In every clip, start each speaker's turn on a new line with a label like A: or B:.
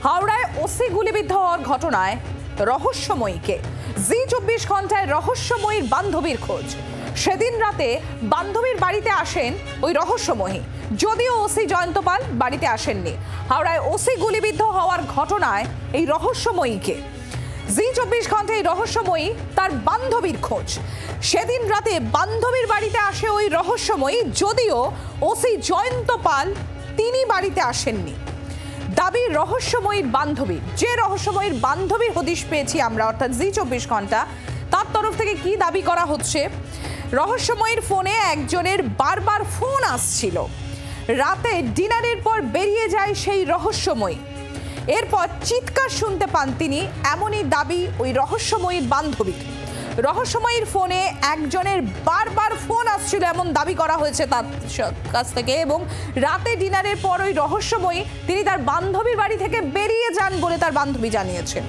A: হাওড়ায় ওসি গুলিবিদ্ধ হওয়ার ঘটনায় রহস্যময়ীকে জি24 ঘন্টায় রহস্যময়ীর বান্ধবীর খোঁজ। সেদিন রাতে বান্ধবীর বাড়িতে আসেন ওই রহস্যময়ী, যদিও ওসি জয়ন্ত পাল বাড়িতে আসেননি। হাওড়ায় ওসি গুলিবিদ্ধ হওয়ার ঘটনায় এই রহস্যময়ীকে জি24 ঘন্টায় রহস্যময়ী তার বান্ধবীর খোঁজ। সেদিন রাতে বান্ধবীর বাড়িতে আসে ওই রহস্যময়ী, যদিও ওসি জয়ন্ত পাল তিনি বাড়িতে আসেননি। দাবি রহস্যময়ীর বান্ধবী, যে রহস্যময়ীর বান্ধবীর হদিশ পেয়েছি আমরা অর্থাৎ জি24 ঘন্টা, তার তরফ থেকে কি দাবি করা হচ্ছে? রহস্যময়ীর ফোনে একজনের বারবার ফোন আসছিল। রাতে ডিনারের পর বেরিয়ে যায় সেই রহস্যময়ী। এরপর চিৎকার শুনতে পান তিনি, এমনই দাবি ওই রহস্যময়ীর বান্ধবীর। রহস্যময়ীর ফোনে একজনের বারবার ফোন আসছিল এমন দাবি করা হয়েছে তার কাছ থেকে, এবং রাতে ডিনারের পর ওই রহস্যময়ী তিনি তার বান্ধবীর বাড়ি থেকে বেরিয়ে যান বলে তার বান্ধবী জানিয়েছেন।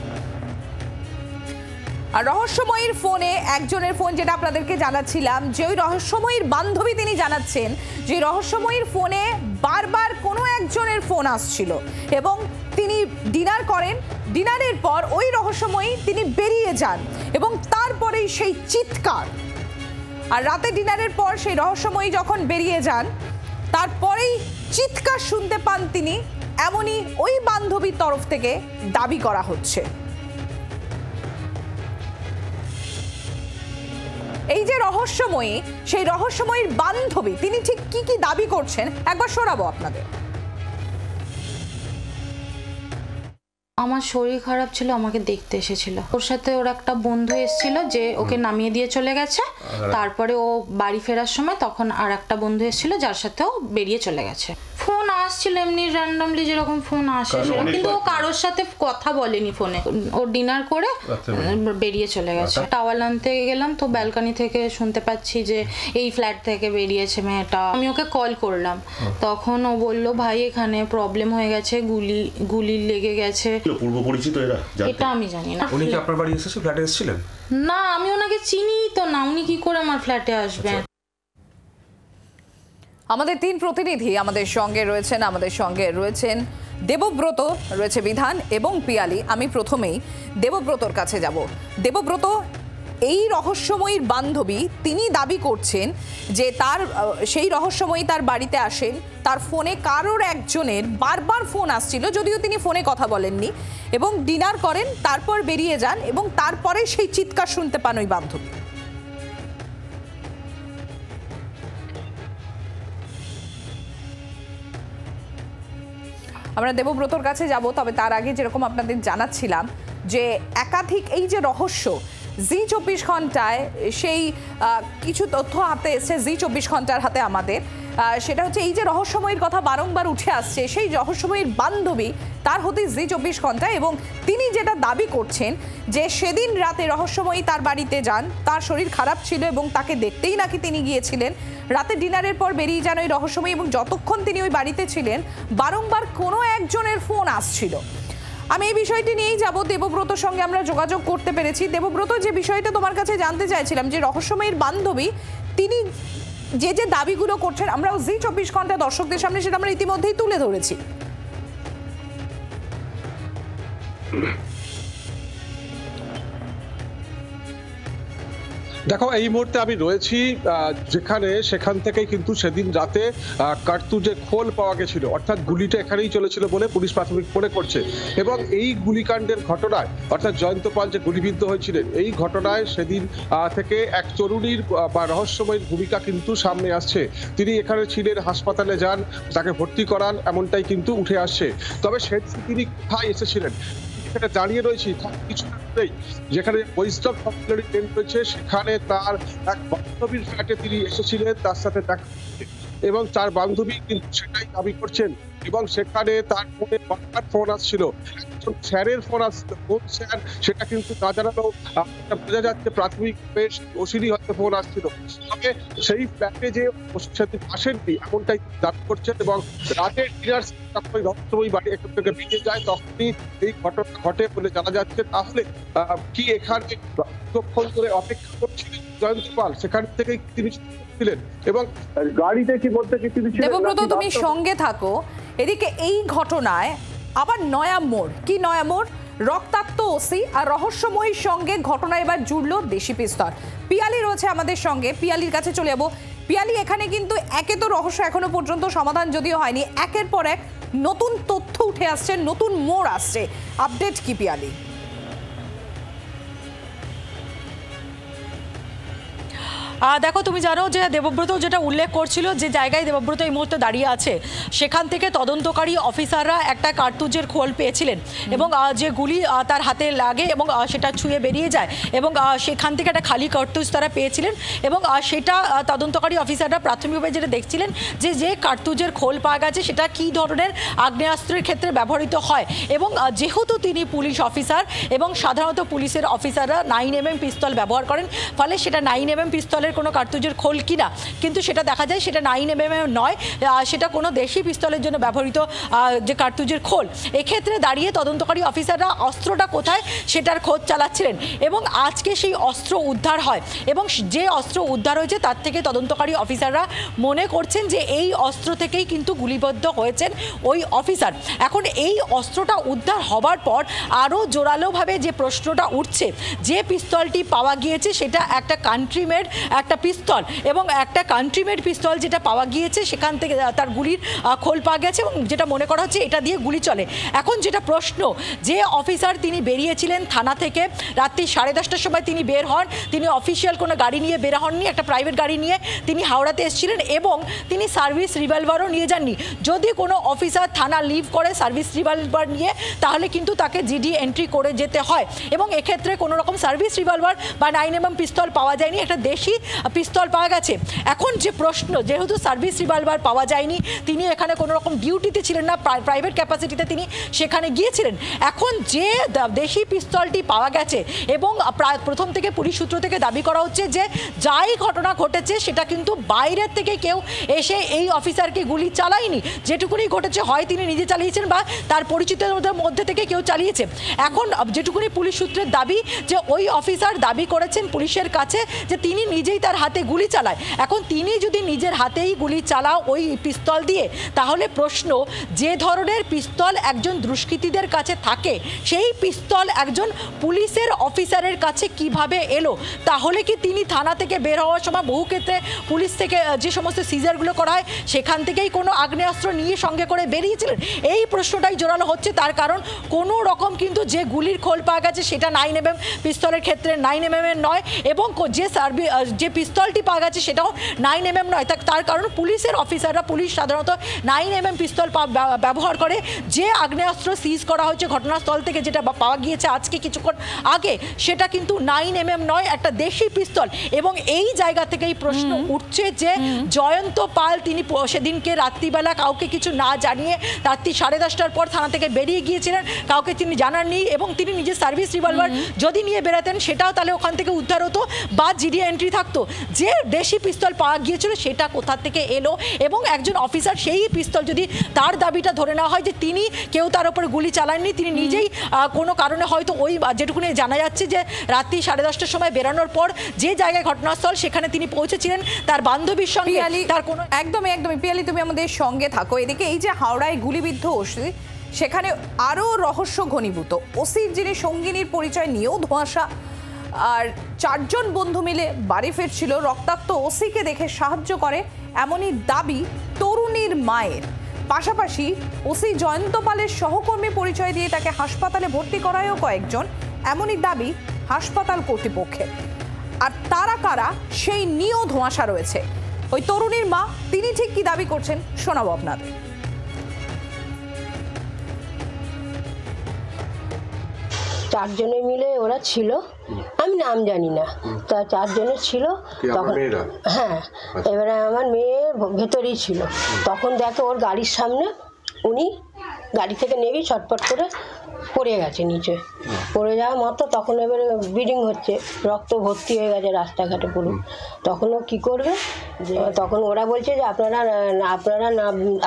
A: আর রহস্যময়ীর ফোনে একজনের ফোন, যেটা আপনাদেরকে জানাচ্ছিলাম, যে ওই রহস্যময়ীর বান্ধবী তিনি জানাচ্ছেন যে রহস্যময়ীর ফোনে বারবার কোনো একজনের ফোন আসছিল এবং তিনি ডিনার করেন। ডিনারের পর ওই রহস্যময়ী তিনি বেরিয়ে যান এবং তারপরেই সেই চিৎকার। আর রাতে ডিনারের পর সেই রহস্যময়ী যখন বেরিয়ে যান তারপরেই চিৎকার শুনতে পান তিনি, এমনই ওই বান্ধবীর তরফ থেকে দাবি করা হচ্ছে। এই যে রহস্যময়ী, সেই রহস্যময়ীর বান্ধবী তিনি ঠিক কি কি দাবি করছেন একবার শোনাবো আপনাদের।
B: আমার শরীর খারাপ ছিল, আমাকে দেখতে এসেছিল। ওর সাথে ওর একটা বন্ধু এসেছিল যে ওকে নামিয়ে দিয়ে চলে গেছে। তারপরে ও বাড়ি ফেরার সময় তখন আর একটা বন্ধু এসেছিল যার সাথে ও বেরিয়ে চলে গেছে। ফোন আসছিল এমনি র্যান্ডমলি যেরকম ফোন আসে, কিন্তু ও কারোর সাথে কথা বলেনি ফোনে। ও ডিনার করে বেরিয়ে চলে গেছে। টাওয়াল আনতে গেলাম তো ব্যালকনি থেকে শুনতে পাচ্ছি যে এই ফ্ল্যাট থেকে বেরিয়েছে মেয়েটা। আমি ওকে কল করলাম, তখন ও বলল ভাই এখানে প্রবলেম হয়ে গেছে, গুলি লেগে গেছে।
C: পূর্ব পরিচিত এরা?
B: এটা আমি জানি না।
D: উনি কি আপনার বাড়ি এসেছে, ফ্ল্যাটে এসেছিলেন?
B: না, আমি ওনাকে চিনি তো না, উনি কি করে আমার ফ্ল্যাটে আসবেন?
A: আমাদের তিন প্রতিনিধি আমাদের সঙ্গে রয়েছেন দেবব্রত, রয়েছে বিধান এবং পিয়ালি। আমি প্রথমেই দেবব্রতর কাছে যাব। দেবব্রত, এই রহস্যময়ীর বান্ধবী তিনি দাবি করছেন যে সেই রহস্যময়ী তার বাড়িতে আসেন, তার ফোনে কারোর একজনের বারবার ফোন আসছিল, যদিও তিনি ফোনে কথা বলেননি, এবং ডিনার করেন, তারপর বেরিয়ে যান এবং তারপরে সেই চিৎকার শুনতে পান ওই বান্ধবী। আমরা দেবব্রতর কাছে যাব, তবে তার আগে যেরকম আপনাদের জানাচ্ছিলাম যে একাধিক এই যে রহস্য জি24 ঘন্টায়, সেই কিছু তথ্য হাতে এসছে জি24 ঘন্টার হাতে আমাদের। সেটা হচ্ছে এই যে রহস্যময়ীর কথা বারংবার উঠে আসছে, সেই রহস্যময়ীর বান্ধবী তার হতে জি24 ঘন্টা, এবং তিনি যেটা দাবি করছেন যে সেদিন রাতে রহস্যময়ী তার বাড়িতে যান, তার শরীর খারাপ ছিল এবং তাকে দেখতেই নাকি তিনি গিয়েছিলেন। রাতে ডিনারের পর বেরিয়ে যান ওই রহস্যময়ী, এবং যতক্ষণ তিনি ওই বাড়িতে ছিলেন বারংবার কোনো একজনের ফোন আসছিল। আমি এই বিষয়টি নিয়েই যাব। দেবব্রতর সঙ্গে আমরা যোগাযোগ করতে পেরেছি। দেবব্রত, যে বিষয়টা তোমার কাছে জানতে চাইছিলাম, যে রহস্যময়ীর বান্ধবী তিনি যে যে দাবিগুলো করছেন, আমরাও জি24 ঘন্টা দর্শকদের সামনে সেটা আমরা ইতিমধ্যেই তুলে ধরেছি।
E: দেখো, এই মুহূর্তে আমি রয়েছি যেখানে, সেখান থেকেই কিন্তু সেদিন রাতে কার্তুজের খোল পাওয়া গেছিল, অর্থাৎ গুলিটা এখানেই চলেছিল বলে পুলিশ প্রাথমিক মনে করছে। এবং এই গুলিকাণ্ডের ঘটনায়, অর্থাৎ জয়ন্ত পাল যে গুলিবিদ্ধ হয়েছিলেন, এই ঘটনায় সেদিন থেকে এক তরুণীর বা রহস্যময়ীর ভূমিকা কিন্তু সামনে আসছে। তিনি এখানে ছিলেন, হাসপাতালে যান, তাকে ভর্তি করান, এমনটাই কিন্তু উঠে আসছে। তবে সেদিন তিনি কোথায় এসেছিলেন দাঁড়িয়ে রয়েছি কিছু যেখানে বৈষ্ণব হসপিটালের ট্রেন রয়েছে, সেখানে তার এক বান্ধবীর ফ্ল্যাটে তিনি এসেছিলেন, তার সাথে দেখা, এবং তার বান্ধবী কিন্তু সেটাই দাবি করছেন। এবং সেখানে তার ফোনে বারবার ফোন আসছিল, একজন স্যারের ফোন আসছিল। কোন স্যার সেটা কিন্তু না জানালেও বোঝা যাচ্ছে প্রাথমিক ওসিরই হয়তো ফোন আসছিল। তবে সেই ফ্ল্যাটে যে ওসির সাথে আসেননি এমনটাই দাবি করছেন। এবং রাতের ডিনার যখন রহস্যময়ী বাড়ি এখান থেকে বেরিয়ে যায় তখনই এই ঘটনা ঘটে বলে জানা যাচ্ছে। তাহলে কি এখানে দীর্ঘক্ষণ ধরে অপেক্ষা করছিলেন জয়ন্ত পাল, সেখান থেকেই তিনি ছিলেন এবং গাড়িতে কি বলতে কি তিনি ছিলেন?
A: দেবব্রত, তুমি সঙ্গে থাকো। এদিকে এই ঘটনায় আবার নয়া মোড়, কি নয়া মোড়? রক্তাক্ত ওসি আর রহস্যময়ীর সঙ্গে ঘটনা এবার জুড়লো দেশি পিস্তল। পিয়ালি রয়েছে আমাদের সঙ্গে, পিয়ালির কাছে চলে যাবো। পিয়ালি, এখানে কিন্তু একে তো রহস্য এখনো পর্যন্ত সমাধান যদিও হয়নি, একের পর এক নতুন তথ্য উঠে আসছে, নতুন মোড় আসছে, আপডেট কি পিয়ালি?
C: দেখো, তুমি জানো যে দেবব্রত যেটা উল্লেখ করছিল, যে জায়গায় দেবব্রত এই মুহূর্তে দাঁড়িয়ে আছে সেখান থেকে তদন্তকারী অফিসাররা একটা কার্তুজের খোল পেয়েছিলেন এবং যে গুলি তার হাতে লাগে এবং সেটা ছুঁয়ে বেরিয়ে যায় এবং সেখান থেকে একটা খালি কার্তুজ তারা পেয়েছিলেন এবং সেটা তদন্তকারী অফিসাররা প্রাথমিকভাবে যেটা দেখছিলেন যে কার্তুজের খোল পাওয়া গেছে সেটা কী ধরনের আগ্নেয়াস্ত্রের ক্ষেত্রে ব্যবহৃত হয় এবং যেহেতু তিনি পুলিশ অফিসার এবং সাধারণত পুলিশের অফিসাররা 9mm পিস্তল ব্যবহার করেন, ফলে সেটা 9mm পিস্তলের কোনো কার্তুজের খোল কিনা, কিন্তু সেটা দেখা যায় সেটা 9mm নয়, সেটা কোনো দেশি পিস্তলের জন্য ব্যবহৃত যে কার্তুজের খোল। এক্ষেত্রে দাঁড়িয়ে তদন্তকারী অফিসাররা অস্ত্রটা কোথায় সেটার খোঁজ চালাচ্ছিলেন এবং আজকে সেই অস্ত্র উদ্ধার হয় এবং যে অস্ত্র উদ্ধার হয়েছে তার থেকে তদন্তকারী অফিসাররা মনে করছেন যে এই অস্ত্র থেকেই কিন্তু গুলিবদ্ধ হয়েছেন ওই অফিসার। এখন এই অস্ত্রটা উদ্ধার হবার পর আরও জোরালোভাবে যে প্রশ্নটা উঠছে, যে পিস্তলটি পাওয়া গিয়েছে সেটা একটা কান্ট্রি মেড একটা পিস্তল এবং একটা কান্ট্রি মেড পিস্তল যেটা পাওয়া গিয়েছে সেখান থেকে তার গুলির খোল পাওয়া গেছে এবং যেটা মনে করা হচ্ছে এটা দিয়ে গুলি চলে। এখন যেটা প্রশ্ন, যে অফিসার তিনি বেরিয়েছিলেন থানা থেকে রাত্রি 10:30টার সময় তিনি বের হন, তিনি অফিসিয়াল কোনো গাড়ি নিয়ে বের হননি, একটা প্রাইভেট গাড়ি নিয়ে তিনি হাওড়াতে এসেছিলেন এবং তিনি সার্ভিস রিভলভারও নিয়ে যাননি। যদি কোনো অফিসার থানা লিভ করে সার্ভিস রিভলভার নিয়ে তাহলে কিন্তু তাকে জিডি এন্ট্রি করে যেতে হয় এবং এক্ষেত্রে কোনো রকম সার্ভিস রিভলভার বা 9mm পিস্তল পাওয়া যায়নি, একটা দেশি পিস্তল পাওয়া গেছে। এখন যে প্রশ্ন, যেহেতু সার্ভিস রিভলভার পাওয়া যায়নি, তিনি এখানে কোনো রকম ডিউটিতে ছিলেন না, প্রাইভেট ক্যাপাসিটিতে তিনি সেখানে গিয়েছিলেন। এখন যে দেশি পিস্তলটি পাওয়া গেছে এবং প্রথম থেকে পুলিশ সূত্র থেকে দাবি করা হচ্ছে যে যাই ঘটনা ঘটেছে সেটা কিন্তু বাইরের থেকে কেউ এসে এই অফিসারকে গুলি চালায়নি, যেটুকুনি ঘটেছে হয় তিনি নিজে চালিয়েছেন বা তার পরিচিতদের মধ্যে থেকে কেউ চালিয়েছে। এখন যেটুকুনি পুলিশ সূত্রের দাবি যে ওই অফিসার দাবি করেছেন পুলিশের কাছে যে তিনি নিজেই তার হাতে গুলি চালায়। এখন তিনি যদি নিজের হাতেই গুলি চালাও ওই পিস্তল দিয়ে, তাহলে প্রশ্ন, যে ধরনের পিস্তল একজন দুষ্কৃতীদের কাছে থাকে সেই পিস্তল একজন পুলিশের অফিসারের কাছে কিভাবে এলো? তাহলে কি তিনি থানা থেকে বের হওয়ার সময় বহু ক্ষেত্রে পুলিশ থেকে যে সমস্ত সিজারগুলো করা হয় সেখান থেকেই কোনো আগ্নেয়াস্ত্র নিয়ে সঙ্গে করে বেরিয়েছিলেন? এই প্রশ্নটাই জোরালো হচ্ছে, তার কারণ কোনো রকম কিন্তু যে গুলির খোল পাওয়া গেছে সেটা 9mm পিস্তলের ক্ষেত্রে 9mm নয় এবং যে পিস্তলটি পাওয়া গেছে সেটাও 9mm নয়। তার কারণ পুলিশের অফিসাররা, পুলিশ সাধারণত 9mm পিস্তল ব্যবহার করে। যে আগ্নেয়াস্ত্র সিজ করা হয়েছে ঘটনাস্থল থেকে, যেটা পাওয়া গিয়েছে আজকে কিছুক্ষণ আগে, সেটা কিন্তু 9mm নয়, একটা দেশি পিস্তল। এবং এই জায়গা থেকেই প্রশ্ন উঠছে যে জয়ন্ত পাল তিনি সেদিনকে রাত্রিবেলা কাউকে কিছু না জানিয়ে রাত্রি 10:30টার পর থানা থেকে বেরিয়ে গিয়েছিলেন, কাউকে তিনি জানাননি এবং তিনি নিজের সার্ভিস রিভলভার যদি নিয়ে বেরাতেন সেটাও তাহলে ওখান থেকে উদ্ধার হতো বা জিডি এন্ট্রি থাকতো। যে দেশি পিস্তল পাওয়া গিয়েছিল সেটা কোথা থেকে এলো এবং একজন অফিসার সেই পিস্তল যদি তার দাবিটা ধরে নেওয়া হয় যে তিনি কেউ তার উপর গুলি চালাননি, তিনি নিজেই কোনো কারণে হয়তো ওই যেটুকুনি জানা যাচ্ছে যে রাত্রি 10:30টার সময় বেরানোর পর যে জায়গায় ঘটনাস্থল সেখানে তিনি পৌঁছেছিলেন তার বান্ধবীর সঙ্গে, তার কোনো
A: একদমই পিয়ালি, তুমি আমাদের সঙ্গে থাকো। এদিকে এই যে হাওড়ায় গুলিবিদ্ধ ওসি, সেখানে আরও রহস্য ঘনীভূত। ওসির যিনি সঙ্গিনীর পরিচয় নিয়েও ধোঁয়াশা, আর 4জন বন্ধু মিলে বাড়ি ফিরছিল। রক্তাক্ত ওসিকে দেখে সাহায্য করে এমনই দাবি তরুণীর মায়ের। পাশাপাশি ওসি জয়ন্ত পালের সহকর্মী পরিচয় দিয়ে তাকে হাসপাতালে ভর্তি করায়ও কয়েকজন, এমনই দাবি হাসপাতাল কর্তৃপক্ষের। আর তারা কারা সেই নিয়েও ধোঁয়াশা রয়েছে। ওই তরুণীর মা তিনি ঠিক কি দাবি করছেন শোনাবো আপনাদের।
F: 4 জনে মিলে ওরা ছিল, আমি নাম জানি না, তা 4 জনের ছিল তখন। হ্যাঁ, এবারে আমার মেয়ে ভেতরেই ছিল। তখন দেখে ওর গাড়ির সামনে উনি গাড়ি থেকে নেমে ছটপট করে পড়ে গেছে নিচে, পড়ে যাওয়া মতো। তখন এবারে ব্লিডিং হচ্ছে, রক্ত ভর্তি হয়ে গেছে রাস্তাঘাটে পুরো। তখন ও কী করবে, যে তখন ওরা বলছে যে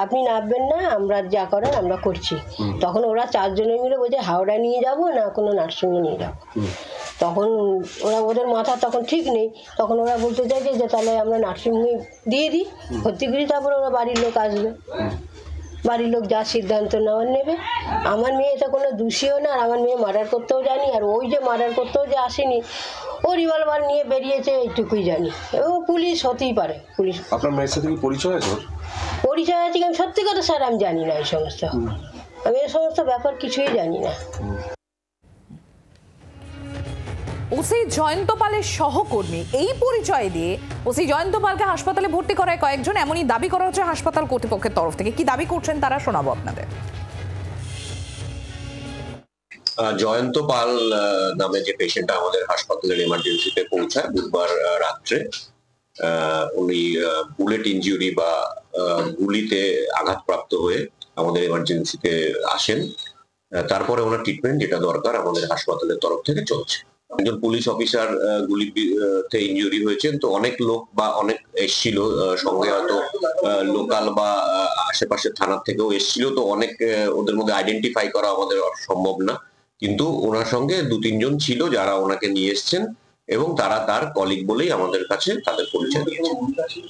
F: আপনি নামবেন না, আমরা যা করেন আমরা করছি। তখন ওরা 4 জনে মিলে বলছে হাওড়া নিয়ে যাব না কোনো নার্সিংহোমে নিয়ে যাবো। তখন ওদের মাথা তখন ঠিক নেই, তখন ওরা বলতে চাইছে যে তাহলে আমরা নার্সিংহোমে দিয়ে দিই ভর্তি করি, তারপরে ওরা বাড়ির লোক আসবে। বাড়ির লোক যা সিদ্ধান্ত নেওয়ার নেবে। আমার মেয়ে এটা কোনো দোষীও না, আর আমার মেয়ে মার্ডার করতেও জানি, আর ওই যে মার্ডার করতেও যে আসেনি, ও রিভলভার নিয়ে বেরিয়েছে এইটুকুই জানি। এবং পুলিশ হতেই পারে, পুলিশ।
D: আপনার মেয়ের সাথে কি পরিচয় আছে ওর?
F: পরিচয় আছে, আমি সত্যি কথা স্যার আমি জানি না এই সমস্ত, আমি এই সমস্ত ব্যাপার কিছুই জানি না।
A: ওসি জয়ন্ত পালের সহকর্মী এই পরিচয় দিয়ে ওসি জয়ন্ত পালকে হাসপাতালে ভর্তি করায় কয়েকজন, এমনই দাবি করা হচ্ছে হাসপাতাল কর্তৃপক্ষের তরফ থেকে। কি দাবি করছেন তারা শোনাবো আপনাদের।
G: জয়ন্ত পাল নামে যে পেশেন্টটা আমাদের হাসপাতালের এমার্জেন্সিতে পৌঁছায় বুধবার রাত্রে, উনি বুলেট ইনজুরি বা গুলিতে আঘাতপ্রাপ্ত হয়ে আমাদের এমার্জেন্সিতে আসেন। তারপরে ওনার ট্রিটমেন্ট যেটা দরকার আমাদের হাসপাতালের তরফ থেকে চলছে। একজন পুলিশ অফিসার গুলিতে ইনজুরি হয়েছেন, তো অনেক লোক বা অনেক এসছিল সঙ্গে, হয়তো লোকাল বা আশেপাশের থানার থেকেও এসছিল, তো অনেক ওদের মধ্যে আইডেন্টিফাই করা আমাদের সম্ভব না, কিন্তু ওনার সঙ্গে 2-3 জন ছিল যারা ওনাকে নিয়ে এসছেন এবং তারা তার কলিগ বলেই আমাদের কাছে তাদের পরিচয় দিয়েছেন।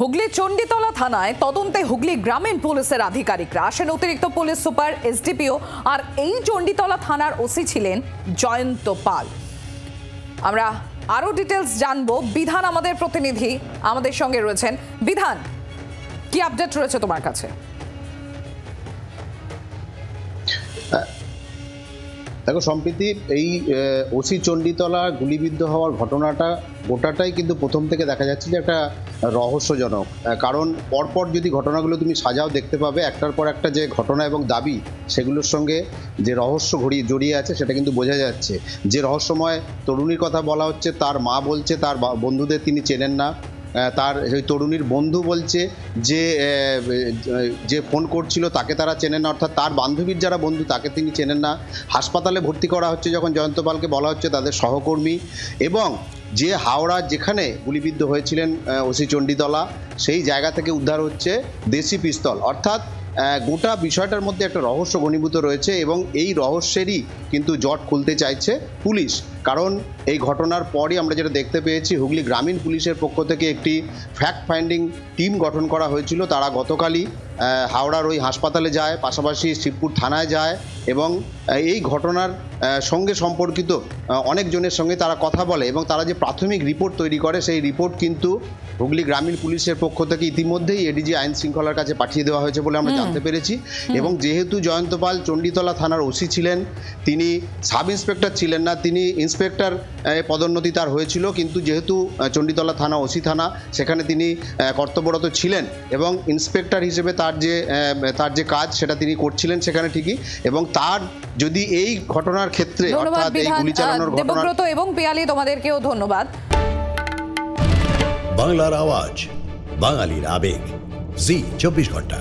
A: হুগলি চণ্ডীতলা থানায় তদন্তে হুগলি গ্রামীণ পুলিশের আধিকারিকরা আসেন। অতিরিক্ত পুলিশ সুপার, এসডিপিও, আর এই চণ্ডীতলা থানার ওসি ছিলেন জয়ন্ত পাল। আমরা আরো ডিটেলস জানবো। বিধান আমাদের প্রতিনিধি আমাদের সঙ্গে রয়েছেন। বিধান, কি আপডেট রয়েছে তোমার কাছে?
H: দেখো সম্প্রীতি, এই ওসি চণ্ডীতলা গুলিবিদ্ধ হওয়ার ঘটনাটা গোটাটাই কিন্তু প্রথম থেকে দেখা যাচ্ছে যে একটা রহস্যজনক। কারণ পরপর যদি ঘটনাগুলো তুমি সাজাও দেখতে পাবে একটার পর একটা যে ঘটনা এবং দাবি সেগুলোর সঙ্গে যে রহস্য জড়িয়ে আছে সেটা কিন্তু বোঝা যাচ্ছে। যে রহস্যময় তরুণীর কথা বলা হচ্ছে, তার মা বলছে তার বন্ধুদের তিনি চেনেন না, তার ওই তরুণীর বন্ধু বলছে যে ফোন করছিল তাকে তারা চেনেন না, অর্থাৎ তার বান্ধবীর যারা বন্ধু তাকে তিনি চেনেন না। হাসপাতালে ভর্তি করা হচ্ছে যখন জয়ন্ত পালকে, বলা হচ্ছে তাদের সহকর্মী। এবং যে হাওড়া যেখানে গুলিবিদ্ধ হয়েছিলেন ওসি চণ্ডীতলা, সেই জায়গা থেকে উদ্ধার হচ্ছে দেশি পিস্তল। অর্থাৎ গোটা বিষয়টার মধ্যে একটা রহস্য ঘনীভূত রয়েছে এবং এই রহস্যেরই কিন্তু জট খুলতে চাইছে পুলিশ। কারণ এই ঘটনার পরই আমরা যেটা দেখতে পেয়েছি, হুগলি গ্রামীণ পুলিশের পক্ষ থেকে একটি ফ্যাক্ট ফাইন্ডিং টিম গঠন করা হয়েছিল। তারা গতকালই হাওড়ার ওই হাসপাতালে যায়, পাশাপাশি শিবপুর থানায় যায় এবং এই ঘটনার সঙ্গে সম্পর্কিত অনেকজনের সঙ্গে তারা কথা বলে এবং তারা যে প্রাথমিক রিপোর্ট তৈরি করে সেই রিপোর্ট কিন্তু হুগলি গ্রামীণ পুলিশের পক্ষ থেকে ইতিমধ্যেই এডিজি আইন শৃঙ্খলার কাছে পাঠিয়ে দেওয়া হয়েছে বলে আমরা জানতে পেরেছি। এবং যেহেতু জয়ন্ত পাল চণ্ডীতলা থানার ওসি ছিলেন, তিনি সাব ইন্সপেক্টর ছিলেন না, তিনি ইন্সপেক্টর পদোন্নতি তার হয়েছিল, কিন্তু যেহেতু চণ্ডীতলা থানা ওসি থানা, সেখানে তিনি কর্তব্যরত ছিলেন এবং ইন্সপেক্টর হিসেবে তার যে কাজ সেটা তিনি করছিলেন সেখানে ঠিকই। এবং তার যদি এই ঘটনার ক্ষেত্রে অর্থাৎ এই গুলি চালানোর ঘটনা।
A: দেবব্রত এবং পিয়ালি, তোমাদেরকেও ধন্যবাদ।
I: বাংলার আওয়াজ, বাঙালির আবেগ, জি 24 ঘন্টা।